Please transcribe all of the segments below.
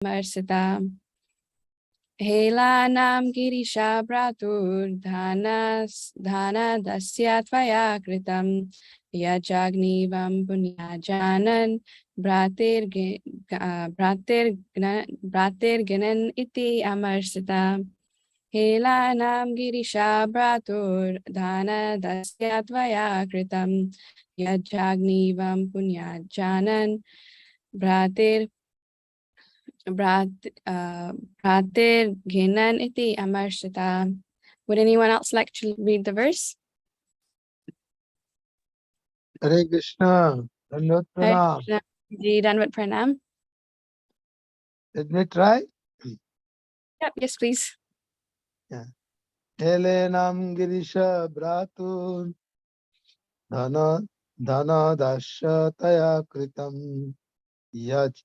Marsita Helanam Girisha Bratur Dhana Dasya Tvaya Kritam Yajagnivam Punyajanan Bratir Ganan Iti Amarsita Helanam Girisha Bratur Dhana Dasya Tvaya Kritam Yajagnivam Punyajanan Bratir Ghinan iti amarshita. Would anyone else like to read the verse? Hare Krishna. Dandot Hare Pranam. Krishna. Ji, Danvat Pranam. Let me try. Yep, yes, please. Yeah. Helenam Girisha Bratun Dhana Dasya Taya Kritam Yaj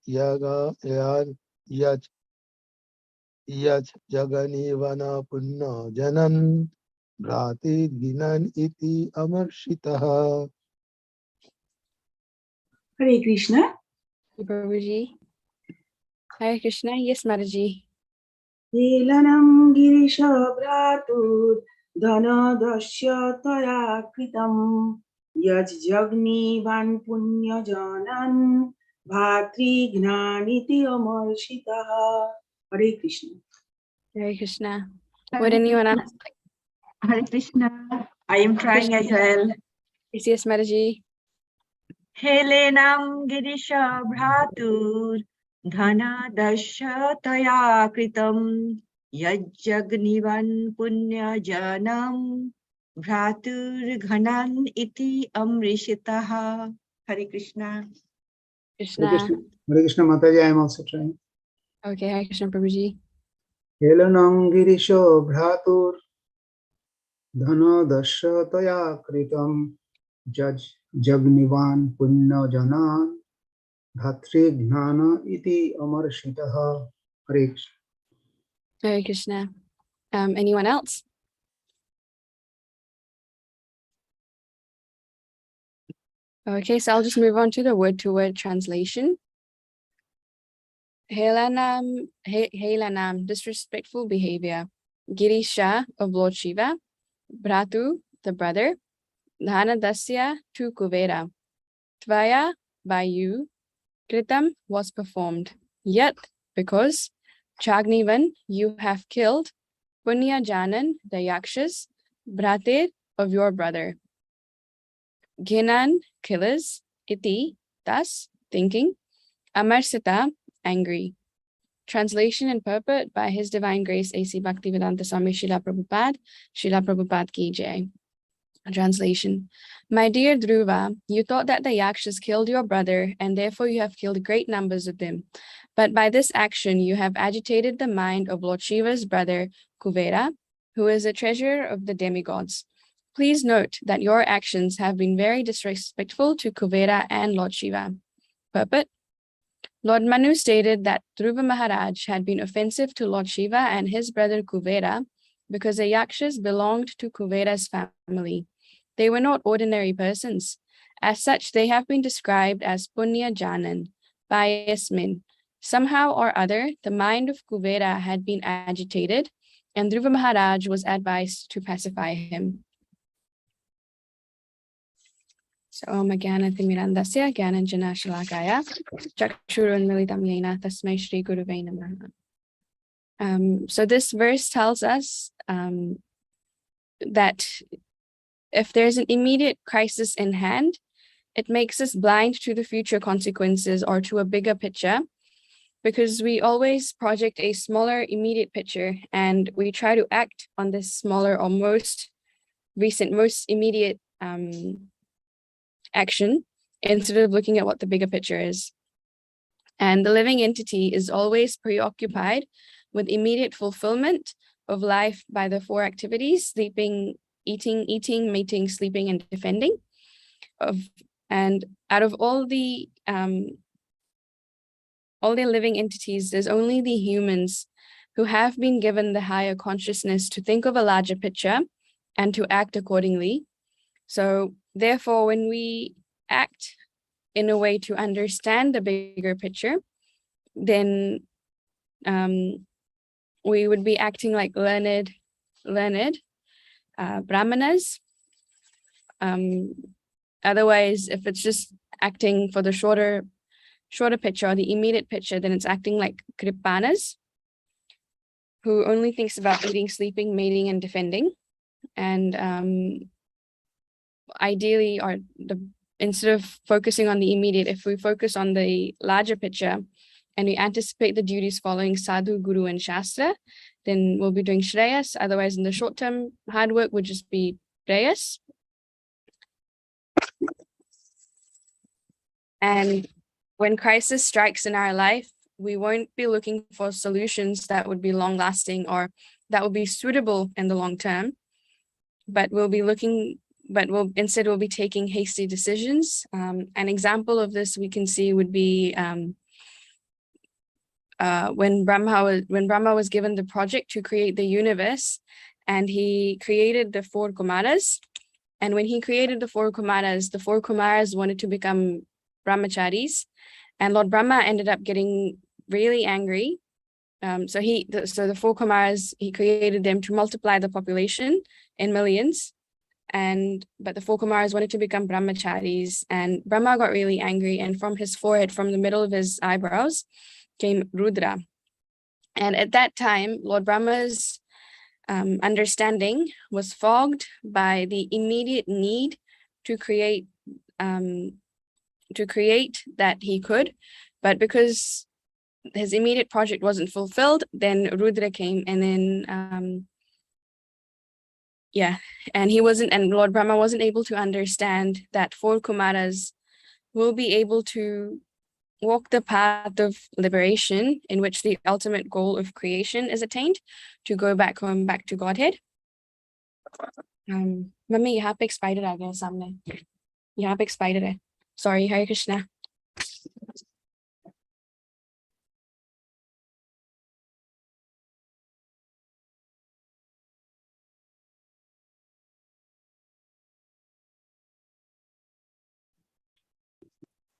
Jaganivana Punna Janan Bhrati Ginan Iti Amarshitaha. Hare Krishna. Prabhuji. Hare Krishna. Yes, Mataji. Helanam Girisha Bhratur Dhana Dasya Taya Kritam Yaj Jagni Van Punya Janan Bhatri Gnaniti Amarshitaha. Hare Krishna. Hare Krishna. Would anyone else like? Hare Krishna. I am trying as well. Yes, Mataji. Helenam Girisha Bhratur Dhana Dasya Taya Kritam Yajagnivan Punya Janam Bhratur Ghanan Iti Amrishitaha. Hare Krishna. Krishna. Hare Krishna Mataji, I am also trying. Okay, Hare Krishna, Prabhuji. Helanam Girisho Bhratur Dhana Dasya Taya Kritam Jagnivan Punna Janan Bhatri Gnana Iti Amarshitaha. Hare Krishna. Hare Krishna. Anyone else? Okay, so I'll just move on to the word-to-word translation. Helanam, disrespectful behavior. Girisha, of Lord Shiva. Bhratu, the brother. Dhanadasya, to Kuvera. Tvaya, by you. Kritam, was performed. Yet, because. Chagnivan, you have killed. Punya Janan, the Yakshas. Bhrater, of your brother. Ghinan, killers. Iti, thus, thinking. Amarsita, angry. Translation and purport by His Divine Grace A.C. Bhaktivedanta Swami Srila Prabhupada Ki Jai. Translation. My dear Dhruva, you thought that the Yakshas killed your brother, and therefore you have killed great numbers of them. But by this action, you have agitated the mind of Lord Shiva's brother, Kuvera, who is a treasurer of the demigods. Please note that your actions have been very disrespectful to Kuvera and Lord Shiva. Purport. Lord Manu stated that Dhruva Maharaj had been offensive to Lord Shiva and his brother Kuvera because the Yakshas belonged to Kuvera's family. They were not ordinary persons. As such, they have been described as Punya Janan, pious men. Somehow or other, the mind of Kuvera had been agitated, and Dhruva Maharaj was advised to pacify him. So, Om Jnana-timirandasya Jnananjana Shalakaya Chakshurunmilitam Yena Tasmai Shri Guruve Namaha. So this verse tells us that if there's an immediate crisis in hand, it makes us blind to the future consequences or to a bigger picture, because we always project a smaller immediate picture and we try to act on this smaller or most recent, most immediate action instead of looking at what the bigger picture is. And the living entity is always preoccupied with immediate fulfillment of life by the four activities: sleeping, eating, mating, sleeping, and defending. And out of all the living entities, there's only the humans who have been given the higher consciousness to think of a larger picture and to act accordingly. So therefore, when we act in a way to understand the bigger picture, then we would be acting like learned brahmanas. Otherwise, if it's just acting for the shorter picture or the immediate picture, then it's acting like kripanas, who only thinks about eating, sleeping, mating, and defending. And ideally, instead of focusing on the immediate, if we focus on the larger picture and we anticipate the duties following sadhu, guru, and shastra, then we'll be doing shreyas. Otherwise, in the short term, hard work would just be prayas. And when crisis strikes in our life, we won't be looking for solutions that would be long lasting or that would be suitable in the long term, but we'll be taking hasty decisions. An example of this we can see would be when Brahma was given the project to create the universe, and he created the 4 Kumaras. And when he created the 4 Kumaras wanted to become brahmacharis, and Lord Brahma ended up getting really angry. So the 4 Kumaras, he created them to multiply the population in millions. But the 4 Kumaras wanted to become brahmacharis, and Brahma got really angry, and from his forehead, from the middle of his eyebrows, came Rudra. And at that time, Lord Brahma's understanding was fogged by the immediate need to create that he could, but because his immediate project wasn't fulfilled, then Rudra came, and then and Lord Brahma wasn't able to understand that 4 Kumaras will be able to walk the path of liberation, in which the ultimate goal of creation is attained, to go back home, back to Godhead. Mummy, यहाँ पे spider आ गया सामने. यहाँ पे spider है. Sorry, Hare Krishna.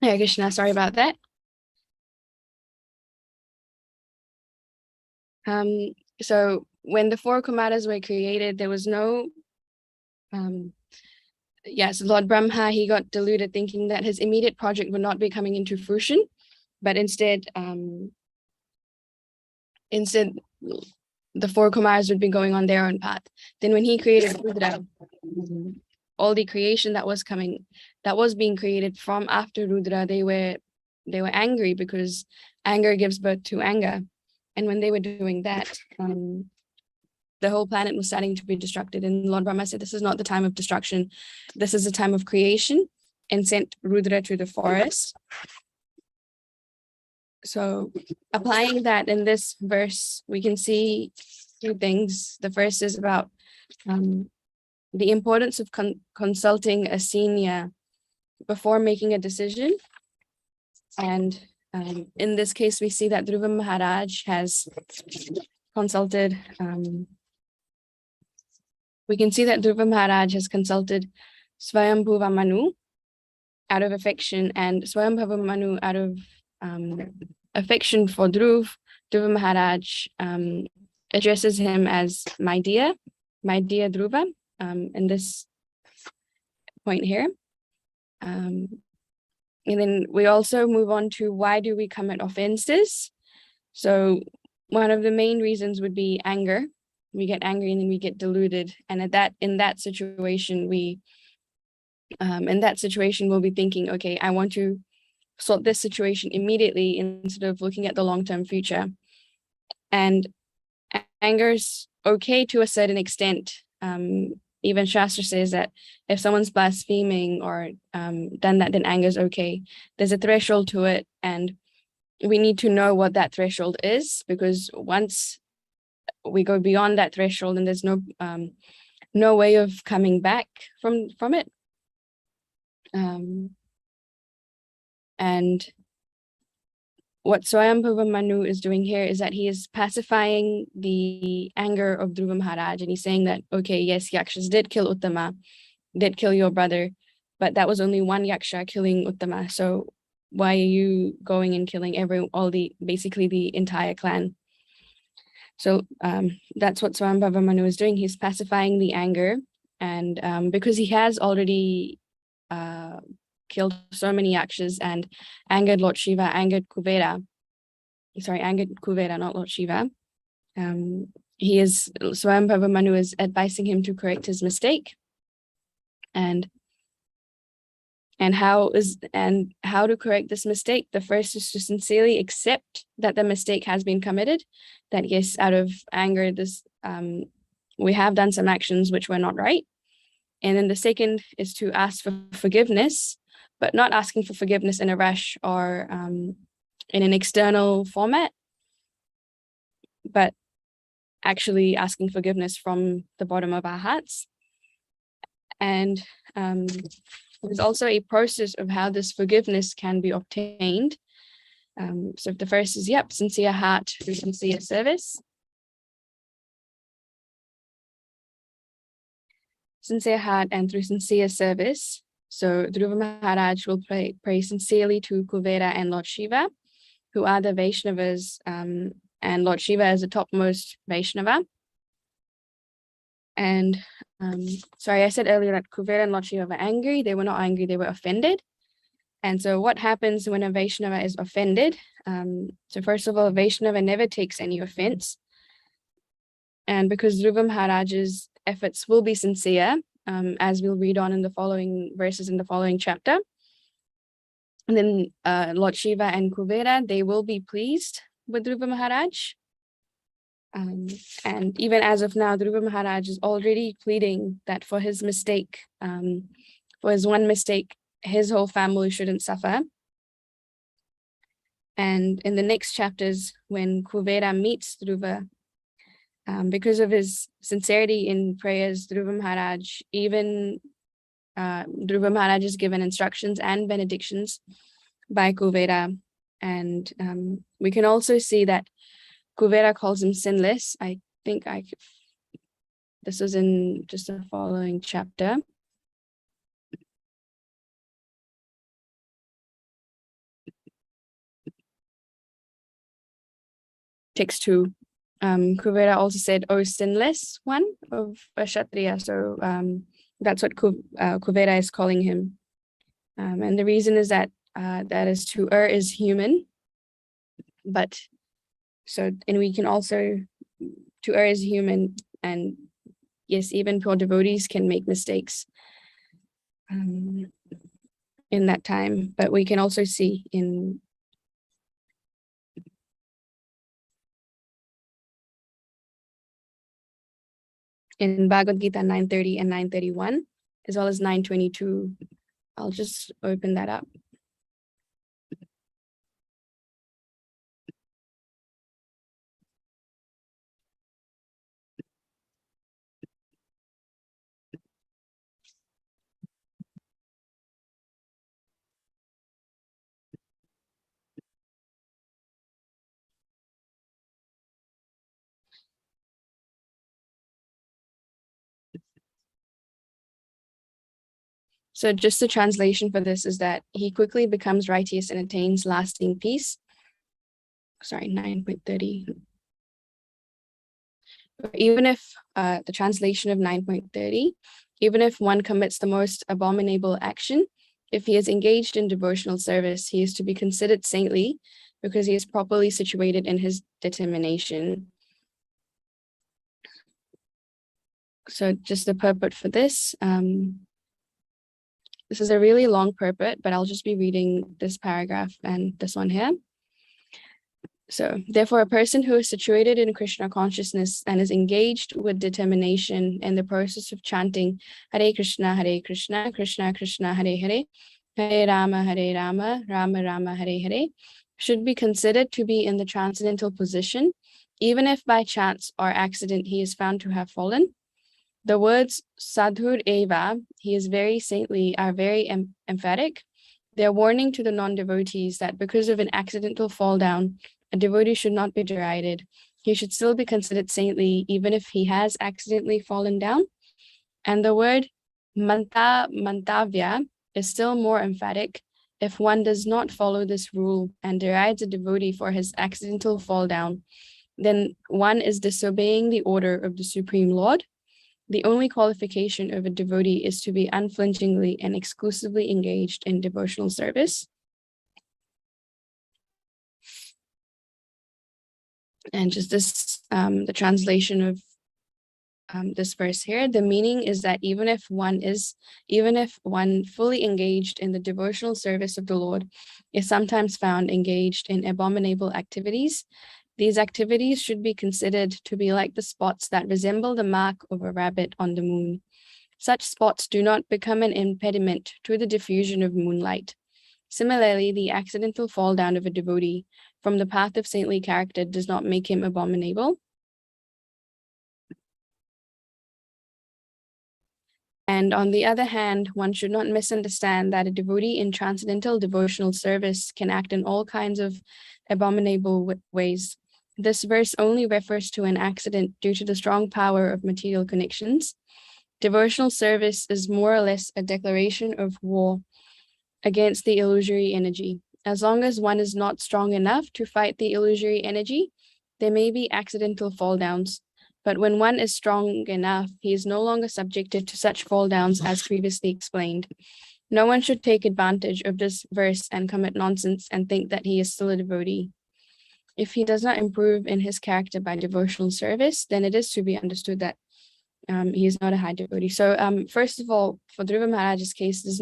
Hare Krishna, sorry about that. So when the 4 Kumaras were created, there was no, Lord Brahma, he got deluded thinking that his immediate project would not be coming into fruition, but instead the 4 Kumaras would be going on their own path. Then when he created Rudra, all the creation that was being created from after Rudra, they were angry, because anger gives birth to anger. And when they were doing that, the whole planet was starting to be destructed. And Lord Brahma said, this is not the time of destruction. This is the time of creation, and sent Rudra to the forest. So applying that in this verse, we can see 2 things. The first is about the importance of consulting a senior before making a decision. And in this case, we see that Dhruva Maharaj has consulted, Swayambhuva Manu out of affection, and Swayambhuva Manu out of affection for Dhruva Maharaj addresses him as my dear Dhruva, in this point here. And then we also move on to, why do we commit offenses? So one of the main reasons would be anger. We get angry and then we get deluded. And in that situation, we'll be thinking, okay, I want to sort this situation immediately instead of looking at the long-term future. And anger is okay to a certain extent. Even Shastra says that if someone's blaspheming or done that, then anger is okay. There's a threshold to it, and we need to know what that threshold is, because once we go beyond that threshold, and there's no way of coming back from it. And what Swayambhuva Manu is doing here is that he is pacifying the anger of Dhruva Maharaj, and he's saying that, okay, yes, Yakshas did kill Uttama, did kill your brother, but that was only one Yaksha killing Uttama. So why are you going and killing basically the entire clan? So that's what Swayambhava Manu is doing. He's pacifying the anger, and because he has already killed so many yakshas and angered Lord Shiva, angered Kuvera, not Lord Shiva. Swayambhava Manu is advising him to correct his mistake, and how to correct this mistake. The first is to sincerely accept that the mistake has been committed, that yes, out of anger, we have done some actions which were not right. And then the second is to ask for forgiveness, but not asking for forgiveness in a rush or in an external format, but actually asking forgiveness from the bottom of our hearts. And there's also a process of how this forgiveness can be obtained. So the first is, sincere heart through sincere service. Sincere heart and through sincere service. So Dhruva Maharaj will pray sincerely to Kuvera and Lord Shiva, who are the Vaishnavas, and Lord Shiva is the topmost Vaishnava. And sorry, I said earlier that Kuvera and Lord Shiva were angry. They were not angry, they were offended. And so what happens when a Vaishnava is offended? So first of all, a Vaishnava never takes any offense. And because Dhruva Maharaj's efforts will be sincere, as we'll read on in the following verses in the following chapter. And then Lord Shiva and Kuvera, they will be pleased with Dhruva Maharaj. And even as of now, Dhruva Maharaj is already pleading that for his mistake, for his one mistake, his whole family shouldn't suffer. And in the next chapters, when Kuvera meets Dhruva, because of his sincerity in prayers, Dhruva Maharaj is given instructions and benedictions by Kuvera. And we can also see that Kuvera calls him sinless. I think this was in just the following chapter. Text 2. Kuvera also said, "O sinless one of a Kshatriya." So that's what Kuvera is calling him. And the reason is that that is to err is human. And we can also, to err is human, and yes, even pure devotees can make mistakes in that time. But we can also see in Bhagavad Gita 9:30 and 9:31, as well as 9:22. I'll just open that up. So just the translation for this is that he quickly becomes righteous and attains lasting peace. Sorry, 9.30. Even if the translation of 9.30, even if one commits the most abominable action, if he is engaged in devotional service, he is to be considered saintly because he is properly situated in his determination. So just the purport for this. This is a really long purport, but I'll just be reading this paragraph and this one here. So, therefore, a person who is situated in Krishna consciousness and is engaged with determination in the process of chanting Hare Krishna, Krishna Krishna, Hare Hare, Hare Rama, Rama Rama, Hare Hare, should be considered to be in the transcendental position, even if by chance or accident he is found to have fallen. The words Sadhur Eva, he is very saintly, are very emphatic. They're warning to the non-devotees that because of an accidental fall down, a devotee should not be derided. He should still be considered saintly, even if he has accidentally fallen down. And the word Mantavya is still more emphatic. If one does not follow this rule and derides a devotee for his accidental fall down, then one is disobeying the order of the Supreme Lord. The only qualification of a devotee is to be unflinchingly and exclusively engaged in devotional service. And just this, the translation of this verse here, the meaning is that even if one fully engaged in the devotional service of the Lord is sometimes found engaged in abominable activities, these activities should be considered to be like the spots that resemble the mark of a rabbit on the moon. Such spots do not become an impediment to the diffusion of moonlight. Similarly, the accidental fall down of a devotee from the path of saintly character does not make him abominable. And on the other hand, one should not misunderstand that a devotee in transcendental devotional service can act in all kinds of abominable ways. This verse only refers to an accident due to the strong power of material connections. Devotional service is more or less a declaration of war against the illusory energy. As long as one is not strong enough to fight the illusory energy, there may be accidental fall downs. But when one is strong enough, he is no longer subjected to such fall downs as previously explained. No one should take advantage of this verse and commit nonsense and think that he is still a devotee. If he does not improve in his character by devotional service, then it is to be understood that he is not a high devotee. So first of all, for Dhruva Maharaj's case, there's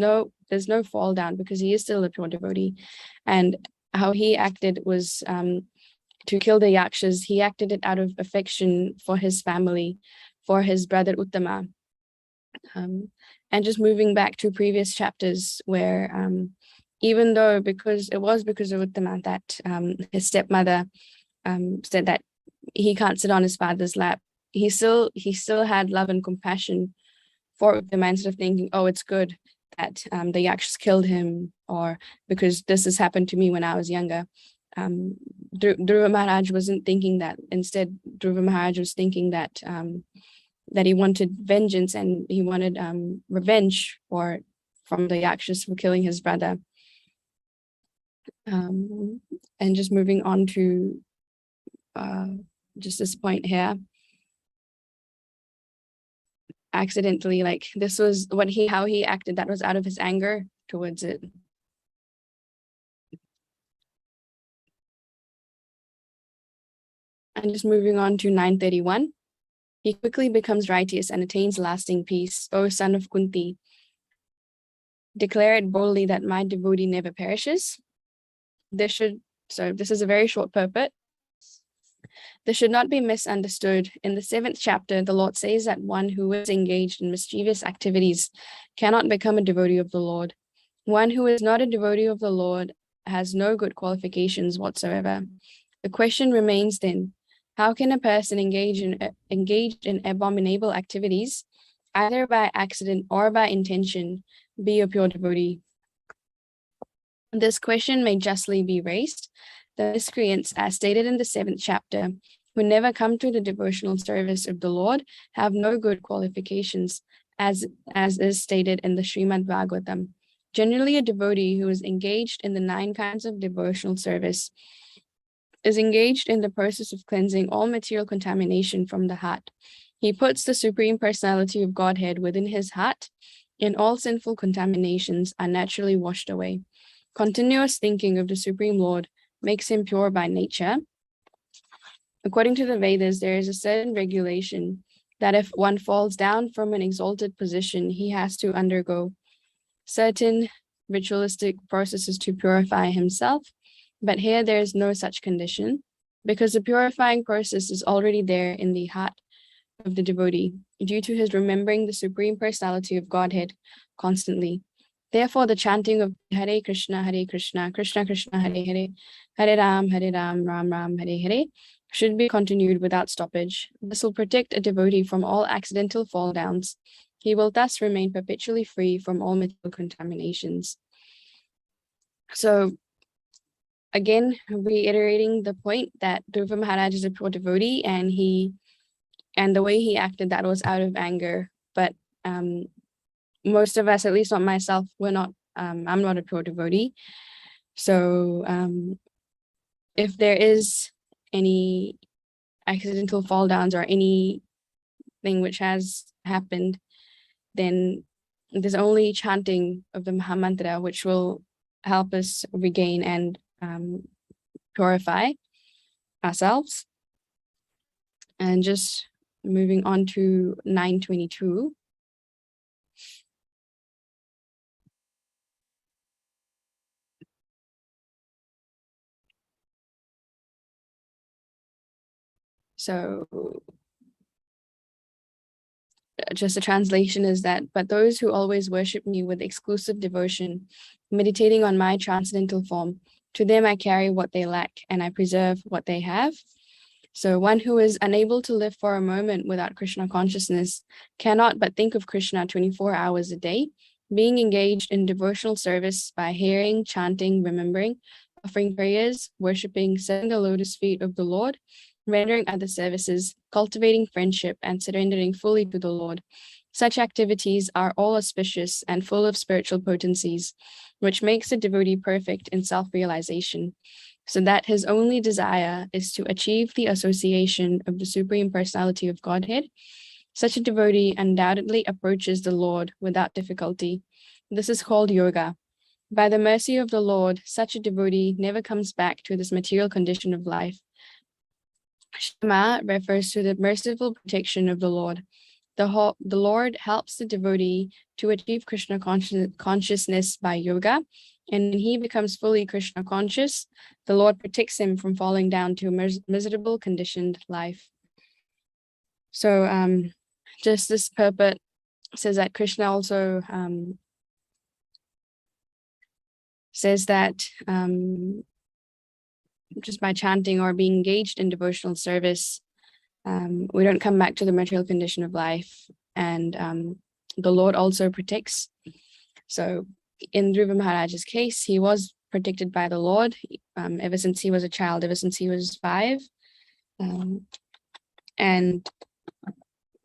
no fall down because he is still a pure devotee. And how he acted was to kill the Yakshas. He acted it out of affection for his family, for his brother Uttama. And just moving back to previous chapters where even though because of Uttama that his stepmother said that he can't sit on his father's lap, he still had love and compassion for Uttama instead of thinking, oh, it's good that the Yakshas killed him, or because this has happened to me when I was younger. Dhruva Maharaj wasn't thinking that. Instead, Dhruva Maharaj was thinking that that he wanted vengeance and he wanted revenge from the Yakshas for killing his brother. And just moving on to just this point here. Accidentally, like this was how he acted, that was out of his anger towards it. And just moving on to 931. He quickly becomes righteous and attains lasting peace. O son of Kunti, declare it boldly that my devotee never perishes. This is a very short purport. This should not be misunderstood. In the 7th chapter, the Lord says that one who is engaged in mischievous activities cannot become a devotee of the Lord. One who is not a devotee of the Lord has no good qualifications whatsoever. The question remains then, how can a person engaged in abominable activities, either by accident or by intention, be a pure devotee? This question may justly be raised. The miscreants, as stated in the 7th chapter, who never come to the devotional service of the Lord, have no good qualifications, as is stated in the Srimad Bhagavatam. Generally, a devotee who is engaged in the 9 kinds of devotional service is engaged in the process of cleansing all material contamination from the heart. He puts the Supreme Personality of Godhead within his heart, and all sinful contaminations are naturally washed away. Continuous thinking of the Supreme Lord makes him pure by nature. According to the Vedas, there is a certain regulation that if one falls down from an exalted position, he has to undergo certain ritualistic processes to purify himself. But here there is no such condition, because the purifying process is already there in the heart of the devotee, due to his remembering the Supreme Personality of Godhead constantly. Therefore, the chanting of Hare Krishna, Krishna Krishna, Hare Hare, Hare Ram, Ram Ram, Hare Hare, should be continued without stoppage. This will protect a devotee from all accidental fall downs. He will thus remain perpetually free from all material contaminations. So, again, reiterating the point that Dhruva Maharaj is a pure devotee, and the way he acted, that was out of anger. But most of us, at least not myself, I'm not a pure devotee. So if there is any accidental fall downs or anything which has happened, then there's only chanting of the Mahamantra which will help us regain and purify ourselves. And just moving on to 922. So just a translation is that, but those who always worship me with exclusive devotion, meditating on my transcendental form, to them I carry what they lack and I preserve what they have. So one who is unable to live for a moment without Krishna consciousness cannot but think of Krishna 24 hours a day, being engaged in devotional service by hearing, chanting, remembering, offering prayers, worshipping, setting the lotus feet of the Lord, rendering other services, cultivating friendship, and surrendering fully to the Lord. Such activities are all auspicious and full of spiritual potencies, which makes a devotee perfect in self-realization, so that his only desire is to achieve the association of the Supreme Personality of Godhead. Such a devotee undoubtedly approaches the Lord without difficulty. This is called yoga. By the mercy of the Lord, such a devotee never comes back to this material condition of life. Shema refers to the merciful protection of the Lord. The Lord helps the devotee to achieve Krishna consciousness by yoga, and when he becomes fully Krishna conscious, the Lord protects him from falling down to a miserable conditioned life. So just this purport says that Krishna also says that just by chanting or being engaged in devotional service, we don't come back to the material condition of life, and the Lord also protects. So in Dhruva Maharaj's case, he was protected by the Lord ever since he was a child, ever since he was 5. And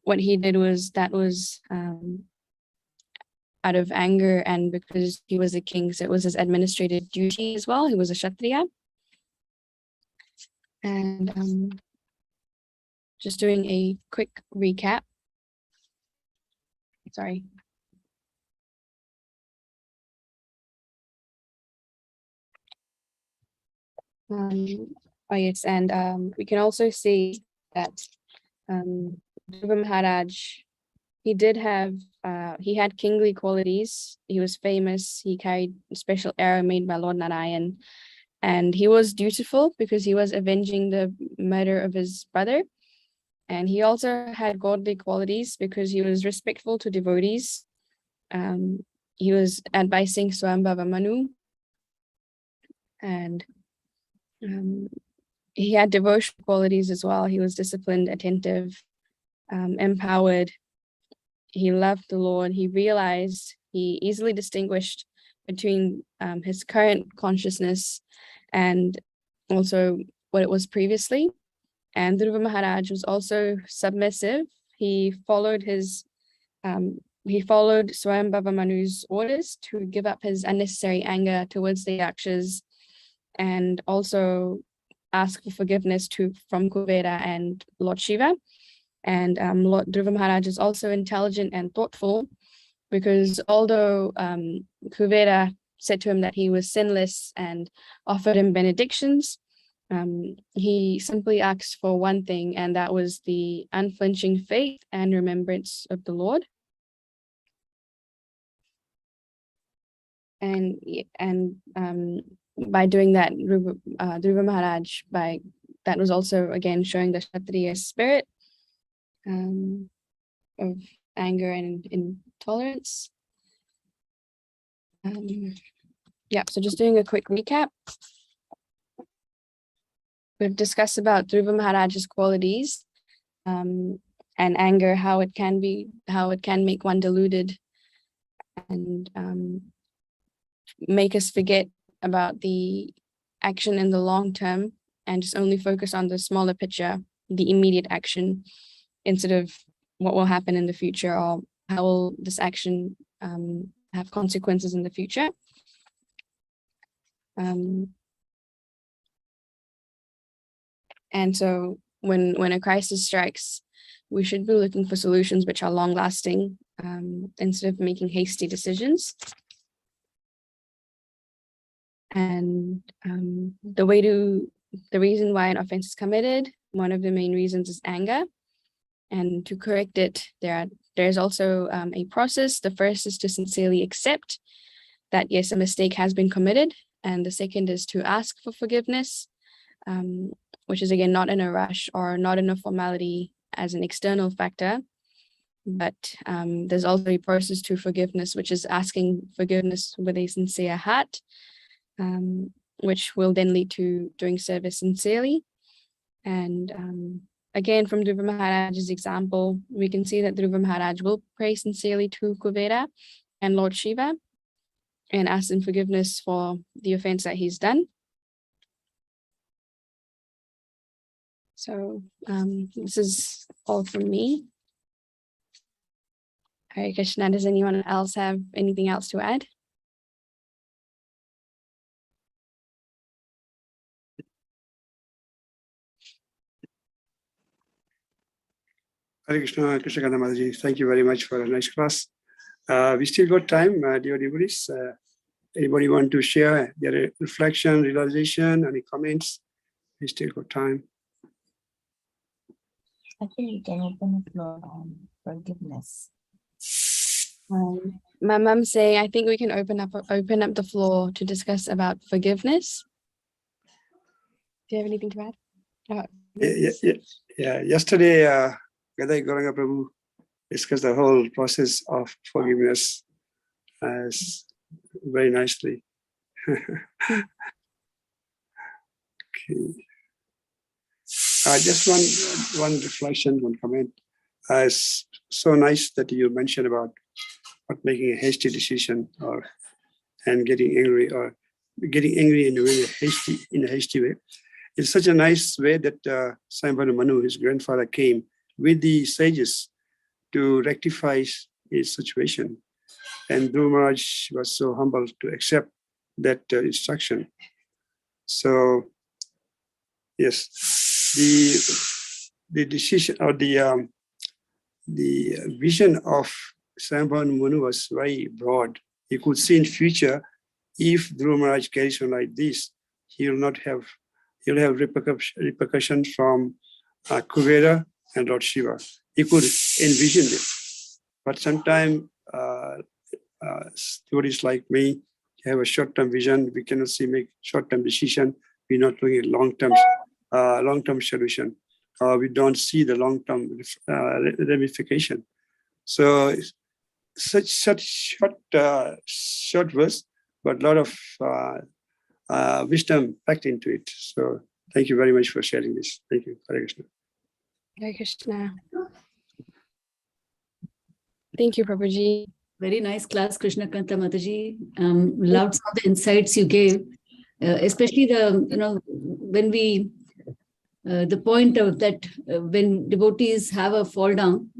what he did was out of anger, and because he was a king, so it was his administrative duty as well. He was a Kshatriya. And just doing a quick recap. Sorry. Oh yes, and we can also see that Dhruva Maharaj, he had kingly qualities. He was famous. He carried a special arrow made by Lord Narayan, and he was dutiful because he was avenging the murder of his brother. And he also had godly qualities because he was respectful to devotees. He was advising Swambhava Manu, and he had devotional qualities as well. He was disciplined, attentive, empowered. He loved the Lord. He realized, he easily distinguished between his current consciousness and also what it was previously. And Dhruva Maharaj was also submissive. He followed Swayambhava Manu's orders to give up his unnecessary anger towards the Yakshas, and also ask for forgiveness from Kuvera and Lord Shiva. And Lord Dhruva Maharaj is also intelligent and thoughtful, because although Kuvera said to him that he was sinless and offered him benedictions, he simply asked for one thing, and that was the unflinching faith and remembrance of the Lord. And by doing that, Dhruva Maharaj, that was also again showing the Kshatriya spirit of anger and intolerance. Yeah, so just doing a quick recap. We've discussed about Dhruva Maharaj's qualities and anger, how it can make one deluded and make us forget about the action in the long term and just only focus on the smaller picture, the immediate action, instead of what will happen in the future, or how will this action have consequences in the future. And so when a crisis strikes, we should be looking for solutions which are long lasting, instead of making hasty decisions. And the reason why an offense is committed, one of the main reasons is anger. And to correct it, there's also a process. The first is to sincerely accept that, yes, a mistake has been committed. And the second is to ask for forgiveness, which is, again, not in a rush or not in a formality as an external factor. But there's also a process to forgiveness, which is asking forgiveness with a sincere heart, which will then lead to doing service sincerely. And again, from Dhruva Maharaj's example, we can see that Dhruva Maharaj will pray sincerely to Kuvera and Lord Shiva and ask him forgiveness for the offense that he's done. So this is all from me. Hare Krishna. Does anyone else have anything else to add? Hare Krishna, Krishna Kanta Mataji. Thank you very much for a nice class. We still got time, dear devotees. Anybody want to share their reflection, realization, any comments? We still got time. I think you can open the floor on forgiveness. My mum saying, I think we can open up the floor to discuss about forgiveness. Do you have anything to add? Yeah. Yesterday, Gadai Gauranga Prabhu discussed the whole process of forgiveness very nicely. Okay. Just one reflection, one comment. It's so nice that you mentioned about not making a hasty decision and getting angry in a hasty way. It's such a nice way that Swayambhava Manu, his grandfather, came with the sages to rectify his situation. And Dhruva Maharaj was so humble to accept that instruction. So, yes, the decision or the vision of Swayambhava Manu was very broad. He could see in future, if Dhruva Maharaj carries on like this, he'll have repercussions from Kuvera and Lord Shiva. He could envision it. But sometimes stories like me have a short-term vision. We cannot make short-term decision. We're not looking at long-term solution. We don't see the long-term ramification. So such short words, but a lot of wisdom packed into it. So thank you very much for sharing this. Thank you. Hare Krishna. Hare Krishna. Thank you, Prabhuji. Very nice class, Krishna Kanta Mataji. Loved some of the insights you gave, especially when we, the point of that when devotees have a fall down,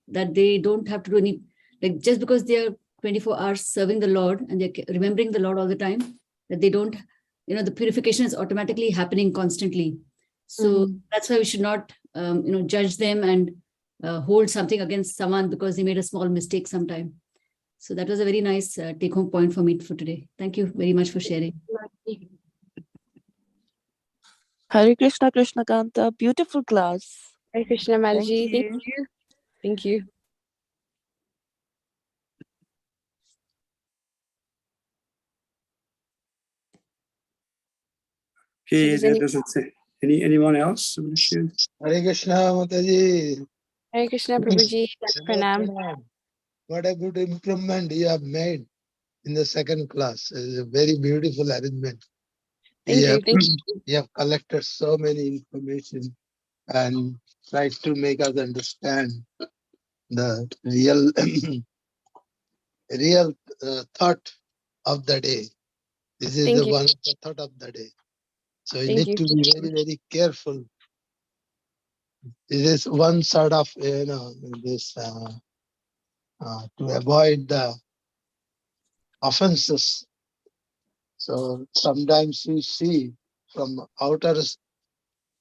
that they don't have to do any, like just because they are 24 hours serving the Lord and they're remembering the Lord all the time, that they don't, the purification is automatically happening constantly. So that's why we should not, judge them and hold something against someone because they made a small mistake sometime. So that was a very nice take-home point for me for today. Thank you very much for sharing. Hare Krishna, Krishna Kanta. Beautiful class. Hare Krishna, Mataji. Thank you. Thank you. Okay, that doesn't say. Anyone else? Hare Krishna, Mataji. Hare Krishna, Prabhuji. Pranam. What a good improvement you have made in the second class. It's a very beautiful arrangement. Thank you. You have collected so many information and tried to make us understand the real thought of the day. This is the one thought of the day. So you need to be very, very careful. This is one sort of, this to avoid the offenses. So sometimes we see from outer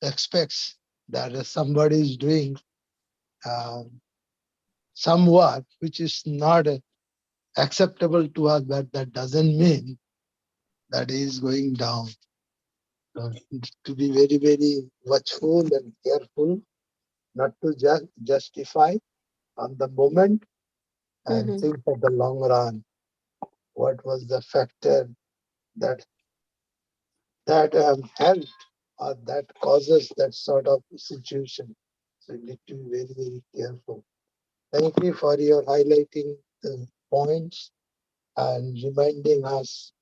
aspects that somebody is doing some work which is not acceptable to us, but that doesn't mean that he is going down. So to be very, very watchful and careful, not to just justify on the moment and think for the long run. What was the factor that helped or that causes that sort of situation? So you need to be very, very careful. Thank you for your highlighting the points and reminding us.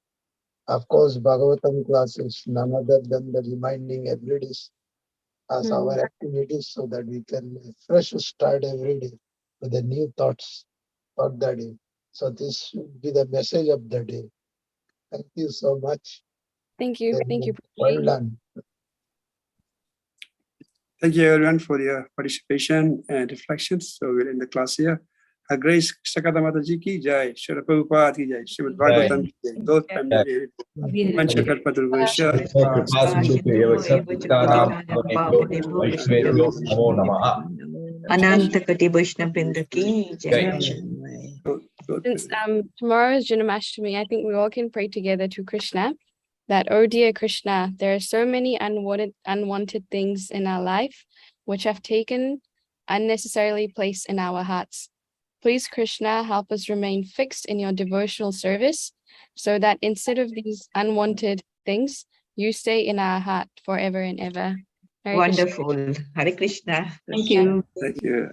Of course, Bhagavatam class is none other than the reminding every day as our activities so that we can fresh start every day with the new thoughts for the day. So this should be the message of the day. Thank you so much. Thank you. Thank you. Well done. Thank you everyone for your participation and reflections. So we'll end the class here. Her Grace Sakata Mataji ki jai, Srila Prabhupada ki jai, Srimad Bhagavatam ki jai, those family Panchakar Padurvasya. Ananta Kati Vaishnava Vrinda ki jai. Since tomorrow is Janmashtami, I think we all can pray together to Krishna that, oh dear Krishna, there are so many unwanted things in our life which have taken unnecessarily place in our hearts. Please, Krishna, help us remain fixed in your devotional service so that instead of these unwanted things, you stay in our heart forever and ever. Hare Wonderful. Hare Krishna. Thank you. Thank you.